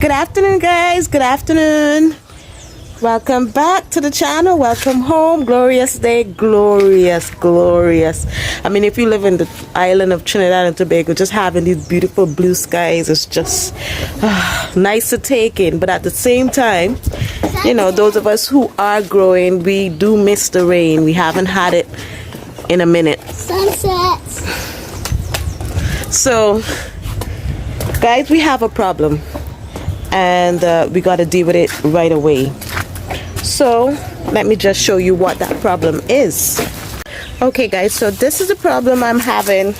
Good afternoon, guys. Good afternoon. Welcome back to the channel. Welcome home. Glorious day. Glorious, glorious. I mean, if you live in the island of Trinidad and Tobago, just having these beautiful blue skies is just nice to take in. But at the same time, you know, those of us who are growing, we do miss the rain. We haven't had it in a minute. Sunsets. So, guys, we have a problem. And we got to deal with it right away. So let me just show you what that problem is. Okay, guys, so this is the problem I'm having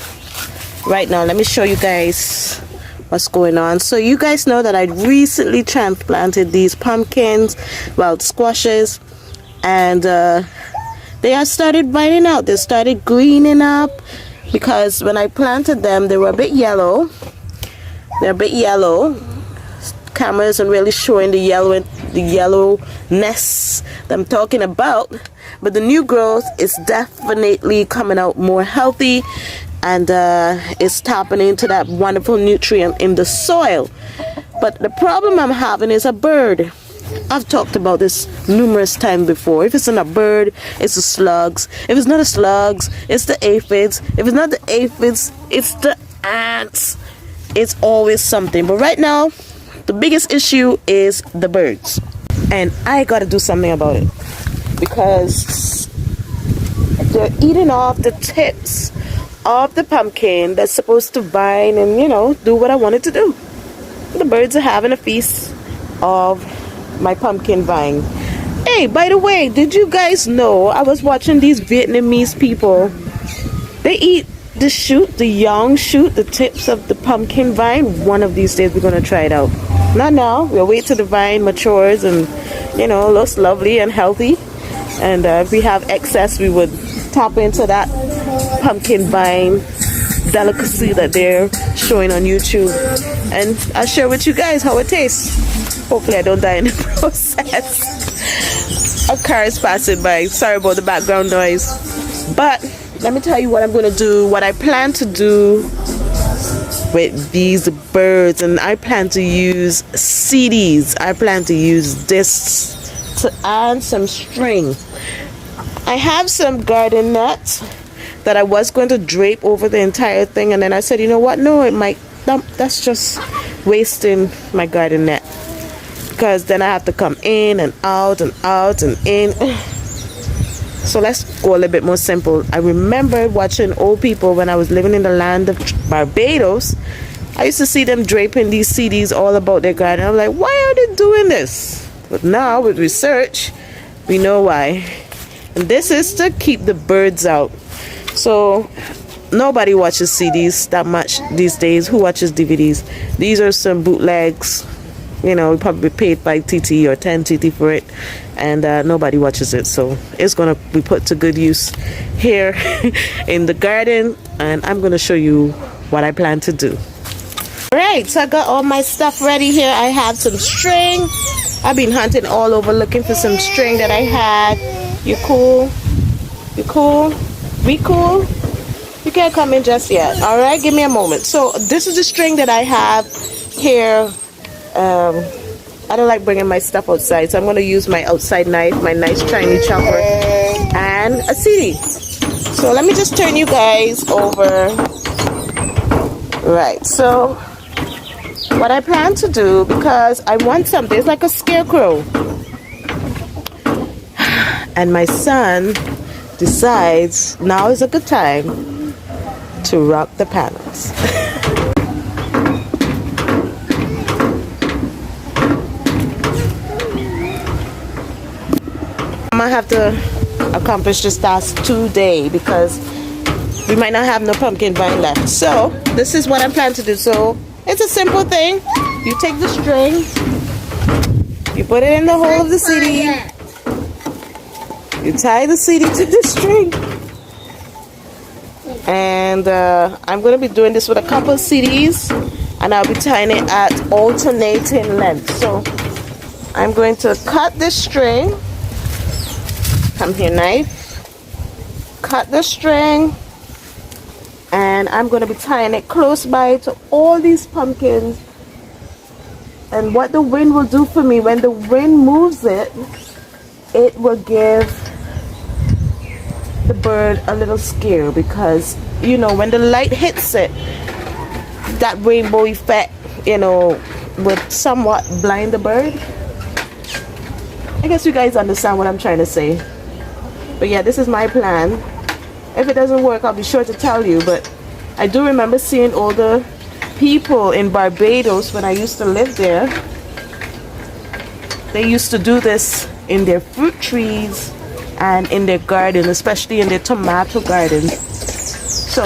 right now. Let me show you guys what's going on. So you guys know that I recently transplanted these pumpkins, well, squashes, and they have started vining out. They started greening up because when I planted them, they were a bit yellow. They're a bit yellow. Camera isn't really showing the yellowness that I'm talking about, but the new growth is definitely coming out more healthy, and it's tapping into that wonderful nutrient in the soil. But the problem I'm having is a bird. I've talked about this numerous times before. If it's not a bird, it's the slugs. If it's not the slugs, it's the aphids. If it's not the aphids, it's the ants. It's always something. But right now, the biggest issue is the birds, and I gotta do something about it because they're eating off the tips of the pumpkin that's supposed to vine and, you know, do what I wanted to do. The birds are having a feast of my pumpkin vine. Hey, by the way, did you guys know I was watching these Vietnamese people? They eat the shoot, the young shoot, the tips of the pumpkin vine. One of these days we're gonna try it out. Not now. We'll wait till the vine matures and, you know, looks lovely and healthy. And if we have excess, we would tap into that pumpkin vine delicacy that they're showing on YouTube. And I'll share with you guys how it tastes. Hopefully I don't die in the process. A car is passing by. Sorry about the background noise. But let me tell you what I'm going to do, what I plan to do with these birds. And I plan to use CDs. I plan to use this to add some string. I have some garden nets that I was going to drape over the entire thing, and then I said, you know what, no, it might, that's just wasting my garden net, because then I have to come in and out and out and in. So let's go a little bit more simple. I remember watching old people when I was living in the land of Barbados. I used to see them draping these CDs all about their garden. I'm like, why are they doing this? But now with research, we know why. And this is to keep the birds out. So nobody watches CDs that much these days. Who watches DVDs? These are some bootlegs. You know, we probably paid 5 TT or 10 TT for it, and nobody watches it. So it's going to be put to good use here in the garden, and I'm going to show you what I plan to do. Alright, so I got all my stuff ready here. I have some string. I've been hunting all over looking for some string that I had. You cool? You cool? We cool? You can't come in just yet. Alright, give me a moment. So this is the string that I have here. I don't like bringing my stuff outside, so I'm going to use my outside knife, my nice Chinese chopper, and a CD. So let me just turn you guys over. Right, so what I plan to do, because I want something, it's like a scarecrow, and my son decides now is a good time to rock the panels. I have to accomplish this task today because we might not have no pumpkin vine left. So this is what I'm planning to do. So it's a simple thing. You take the string, you put it in the hole of the CD, you tie the CD to the string, and I'm going to be doing this with a couple of CDs, and I'll be tying it at alternating lengths. So I'm going to cut this string. Come here, knife. Cut the string, and I'm going to be tying it close by to all these pumpkins And what the wind will do for me, when the wind moves it, it will give the bird a little scare, because you know, when the light hits it, that rainbow effect, you know, would somewhat blind the bird. I guess you guys understand what I'm trying to say. But yeah, this is my plan. If it doesn't work, I'll be sure to tell you. But I do remember seeing older people in Barbados when I used to live there. They used to do this in their fruit trees and in their garden, especially in their tomato gardens. So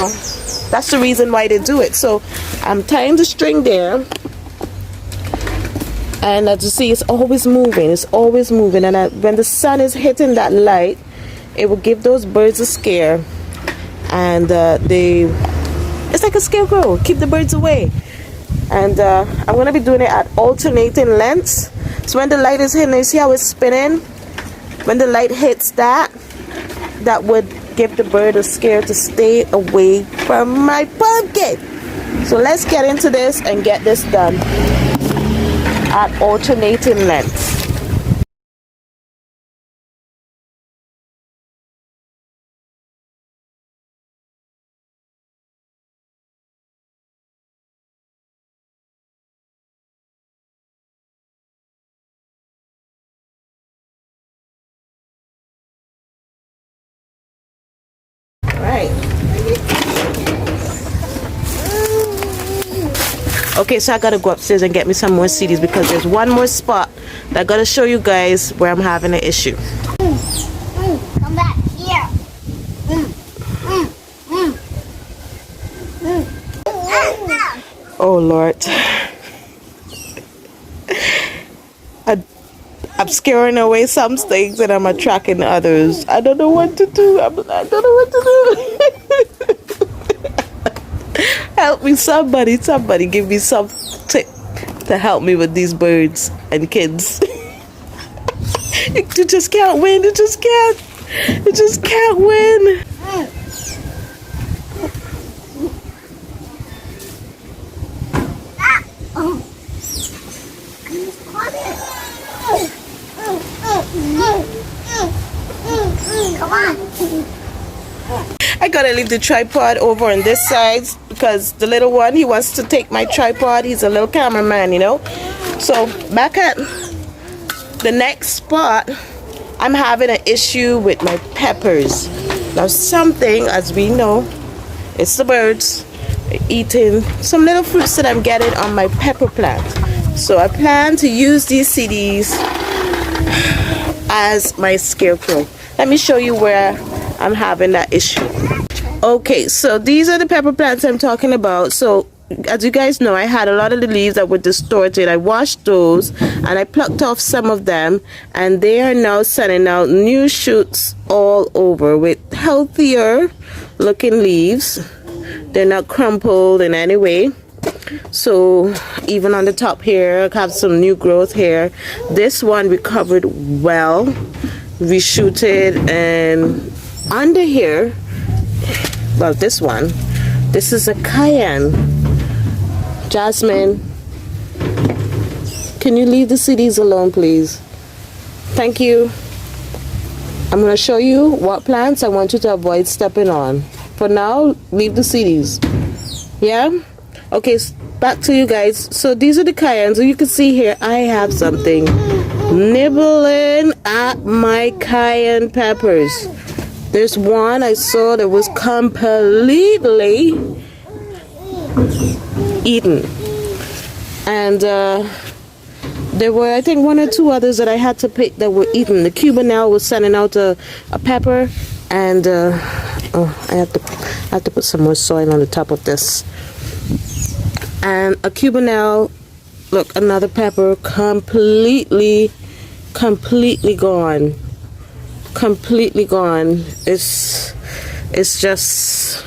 that's the reason why they do it. So I'm tying the string there, and as you see, it's always moving. It's always moving. And when the sun is hitting that light, it will give those birds a scare, and it's like a scarecrow, keep the birds away. And I'm gonna be doing it at alternating lengths. So when the light is hitting, you see how it's spinning? When the light hits that would give the bird a scare to stay away from my pumpkin. So let's get into this and get this done at alternating lengths. Right. Okay, so I gotta go upstairs and get me some more CDs, because there's one more spot that I gotta show you guys where I'm having an issue. Come back here. Oh Lord. I'm scaring away some things and I'm attracting others. I don't know what to do. I don't know what to do. Help me, somebody. Somebody give me some tip to help me with these birds and kids. You just can't win. You just can't. You just can't win. Come on. I gotta leave the tripod over on this side, because the little one, he wants to take my tripod. He's a little cameraman, you know. So back at the next spot, I'm having an issue with my peppers. Now something, as we know, it's the birds eating some little fruits that I'm getting on my pepper plant. So I plan to use these CDs as my scarecrow. Let me show you where I'm having that issue. Okay, so these are the pepper plants I'm talking about. So as you guys know, I had a lot of the leaves that were distorted. I washed those and I plucked off some of them, and they are now sending out new shoots all over with healthier looking leaves. They're not crumpled in any way. So even on the top here, I have some new growth here. This one recovered well, reshooted, and under here, well, this one, this is a cayenne. Jasmine, can you leave the CDs alone, please? Thank you. I'm going to show you what plants I want you to avoid stepping on. For now, leave the CDs. Yeah? Okay, back to you guys. So these are the cayennes. So you can see here, I have something nibbling at my cayenne peppers. There's one I saw that was completely eaten. And there were, I think, one or two others that I had to pick that were eaten. The Cubanelle was sending out a pepper, and I have to put some more soil on the top of this. And a Cubanelle, look, another pepper, completely gone. Completely gone. It's just,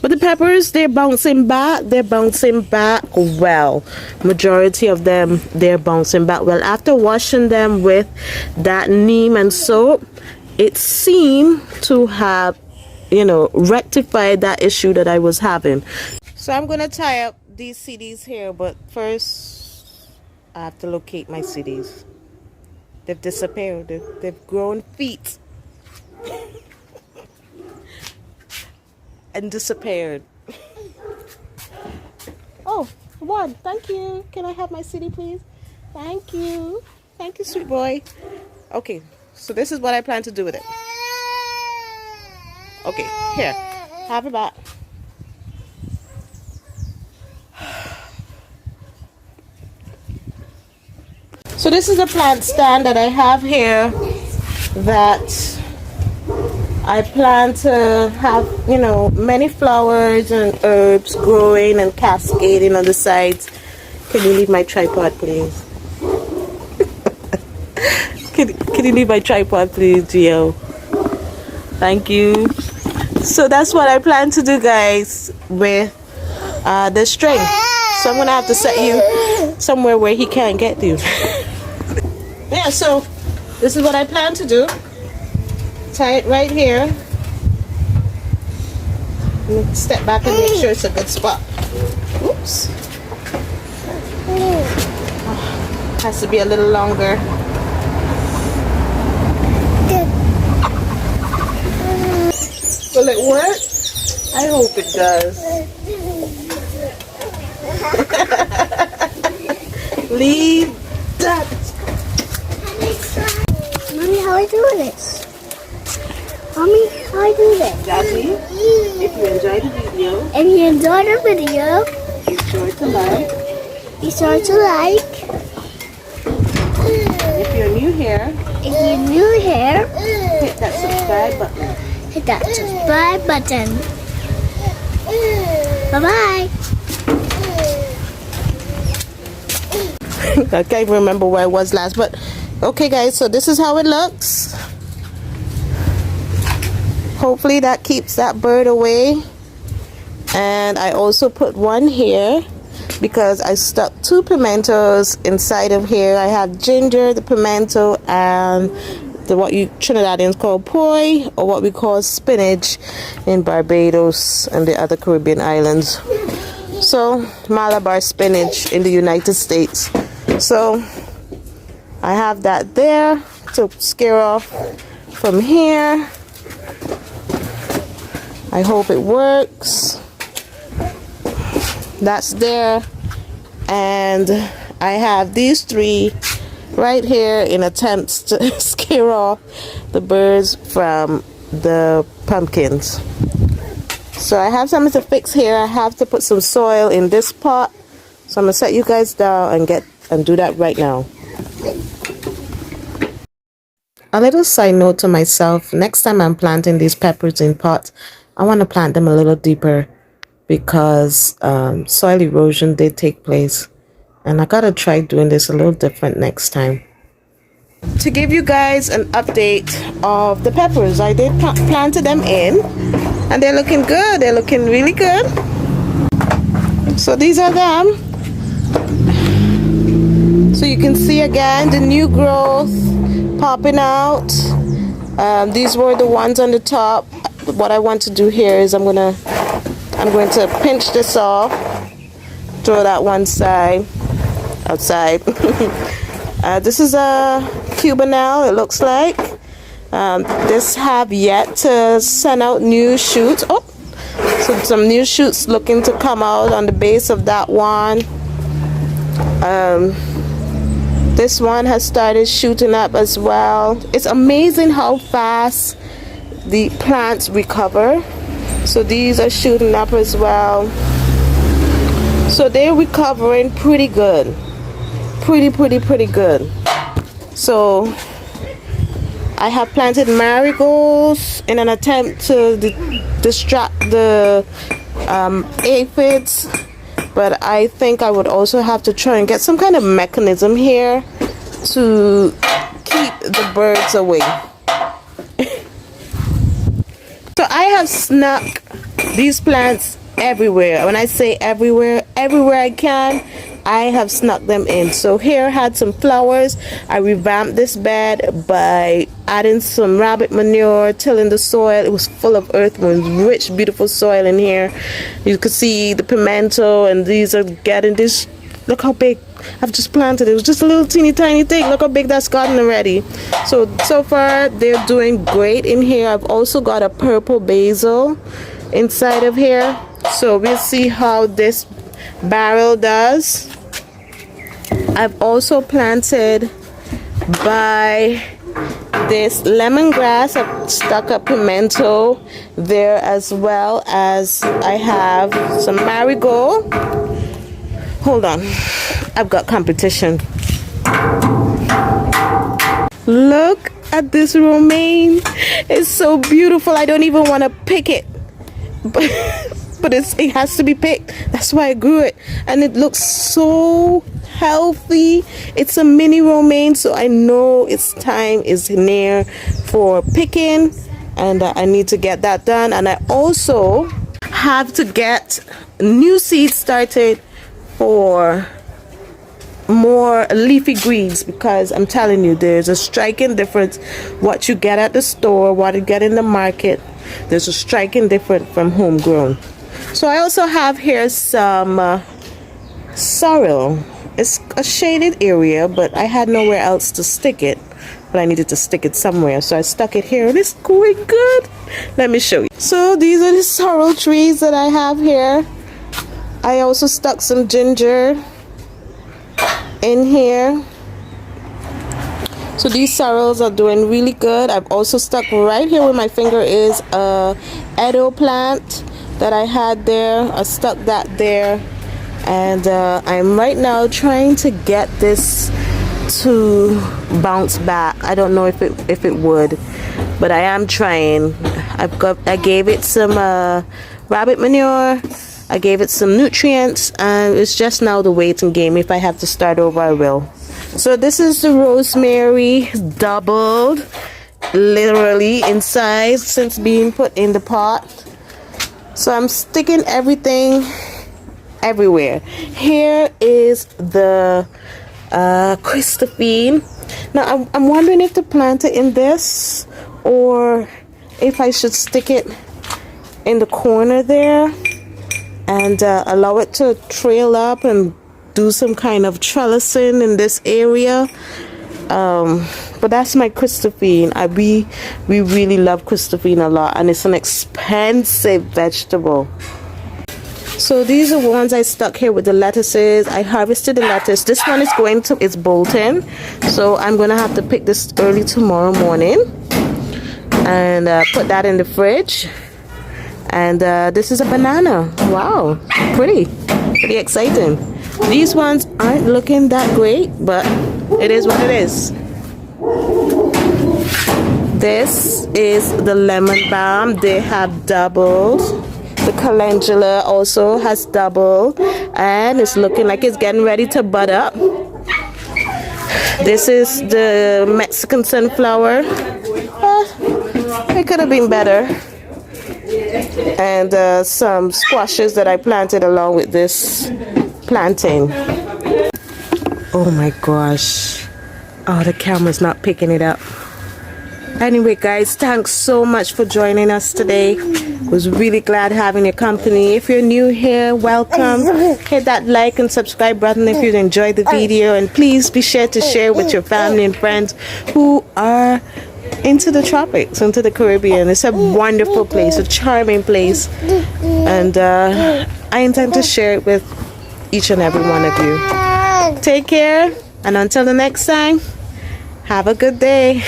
but the peppers, they're bouncing back well. Majority of them, they're bouncing back well. After washing them with that neem and soap, it seemed to have, you know, rectified that issue that I was having. So I'm gonna tie up these CDs here, but first I have to locate my CDs. They've disappeared. They've grown feet and disappeared. Oh, one. Thank you. Can I have my CD, please? Thank you. Thank you, sweet boy. Okay, so this is what I plan to do with it. Okay, here. Have it back. So this is a plant stand that I have here that I plan to have, you know, many flowers and herbs growing and cascading on the sides. Can you leave my tripod, please? Can you leave my tripod, please, Gio? Thank you. So that's what I plan to do, guys, with the string. So I'm gonna have to set you somewhere where he can't get you. Yeah, so this is what I plan to do. Tie it right here. Let me step back and make sure it's a good spot. Oops. Has to be a little longer. Will it work? I hope it does. Leave that. Mommy, how I do this? Mommy, how I do this? Daddy, if you enjoyed the video, If you enjoyed the video, be sure to like. be sure to like. If you're new here, If you're new here, hit that subscribe button. hit that subscribe button. Bye-bye. I can't remember where I was last, but okay, guys, so this is how it looks. Hopefully that keeps that bird away. And I also put one here because I stuck 2 pimentos inside of here. I have ginger, the pimento, and what you Trinidadians call poi, or what we call spinach in Barbados and the other Caribbean islands. So Malabar spinach in the United States. So I have that there to scare off from here. I hope it works. That's there. And I have these 3 right here in attempts to scare off the birds from the pumpkins. So I have something to fix here. I have to put some soil in this pot. So I'm gonna set you guys down and do that right now. A little side note to myself, next time I'm planting these peppers in pots, I want to plant them a little deeper because soil erosion did take place. And I gotta try doing this a little different next time. To give you guys an update of the peppers, I did planted them in and they're looking good. They're looking really good. So these are them. So you can see again the new growth popping out. These were the ones on the top. What I want to do here is I'm going to pinch this off, throw that one side outside. This is a cubanelle, it looks like. This have yet to send out new shoots. Oh, so some new shoots looking to come out on the base of that one. This one has started shooting up as well. It's amazing how fast the plants recover. So these are shooting up as well. So they're recovering pretty good. Pretty good. So I have planted marigolds in an attempt to distract the aphids. But I think I would also have to try and get some kind of mechanism here to keep the birds away. So I have snuck these plants everywhere. When I say everywhere, everywhere I can, I have snuck them in. So here I had some flowers. I revamped this bed by adding some rabbit manure, tilling the soil. It was full of earthworms, rich, beautiful soil in here. You could see the pimento, and these are getting this. Look how big. I've just planted it. It was just a little teeny tiny thing. Look how big that's gotten already. So far they're doing great in here. I've also got a purple basil inside of here. So we'll see how this barrel does. I've also planted by this lemongrass. I've stuck a pimento there, as well as I have some marigold. Hold on, I've got competition. Look at this romaine. It's so beautiful. I don't even want to pick it, but it has to be picked. That's why I grew it, and it looks so healthy. It's a mini romaine, so I know its time is near for picking, and I need to get that done. And I also have to get new seeds started for more leafy greens, because I'm telling you, there's a striking difference what you get at the store, what you get in the market. There's a striking difference from homegrown. So I also have here some sorrel. It's a shaded area, but I had nowhere else to stick it, but I needed to stick it somewhere, so I stuck it here, and it's going good. Let me show you. So these are the sorrel trees that I have here. I also stuck some ginger in here. So these sorrels are doing really good. I've also stuck right here where my finger is a edo plant that I had there. I stuck that there, and I'm right now trying to get this to bounce back. I don't know if it would, but I am trying. I gave it some rabbit manure. I gave it some nutrients, and it's just now the waiting game. If I have to start over, I will. So this is the rosemary, doubled literally in size since being put in the pot. So I'm sticking everything everywhere. Here is the Christophine. Now I'm wondering if to plant it in this, or if I should stick it in the corner there and allow it to trail up and do some kind of trellising in this area. But that's my Christophine. We really love Christophine a lot, and it's an expensive vegetable. So these are ones I stuck here with the lettuces. I harvested the lettuce. This one is it's bolting, so I'm gonna have to pick this early tomorrow morning and put that in the fridge. And this is a banana. Wow, pretty exciting. These ones aren't looking that great, but it is what it is. This is the lemon balm. They have doubled. The calendula also has doubled, and it's looking like it's getting ready to bud up. This is the Mexican sunflower. It could have been better. And some squashes that I planted along with this planting. Oh my gosh. Oh, the camera's not picking it up. Anyway, guys, thanks so much for joining us today. Was really glad having your company. If you're new here, welcome. Hit that like and subscribe button if you enjoyed the video, and please be sure to share with your family and friends who are into the tropics, into the Caribbean. It's a wonderful place, a charming place, and I intend to share it with each and every one of you. Take care, and until the next time, have a good day.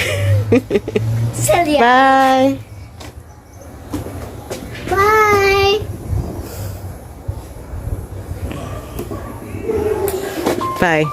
Bye. Bye. Bye.